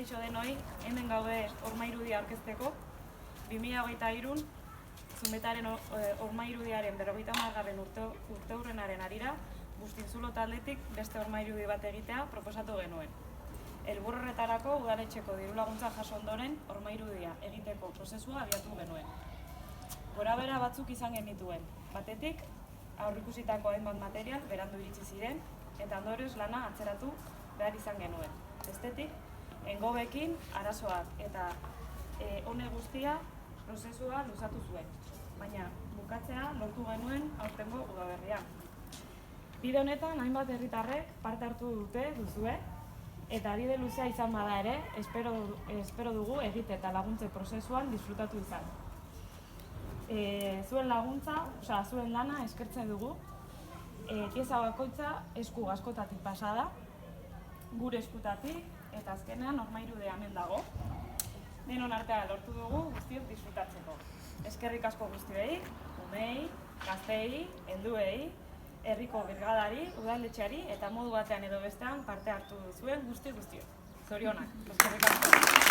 Kaixo denoi, hemen gaude horma irudia aurkezteko. 2023 Zumetaren horma irudiaren 50. urteurrenaren harira, Bustinzulo taldetik beste horma irudi bat egitea proposatu genuen. Helburu horretarako udaletxeko diru-laguntza jaso ondoren horma irudia egiteko prozesua abiatu genuen. Gorabehera batzuk izan genituen. Batetik, aurreikusitako hainbat material berandu iritsi ziren eta ondorioz lana atzeratu behar izan genuen. Bestetik, engobekin arazoak eta hone guztia prozesua luzatu zuen, baina bukatzea lortu genuen aurtengo udaberrian. Bide honetan hainbat herritarrek parte hartu duzue, eta bide luzea izan bada ere, espero dugu egite eta laguntze prozesuan disfrutatu izan. Zuen laguntza, zuen lana eskertzen dugu, pieza bakoitza esku askotatik pasada, gure eskutatik, eta azkenean horma irudea hemen dago. Denon artean lortu dugu guztiok disfrutatzeko. Eskerrik asko guztiei, umei, gaztei, helduei, herriko birgadari, udaletxeari eta modu batean edo bestean parte hartu zuen guztiok. Zorionak, eskerrik asko.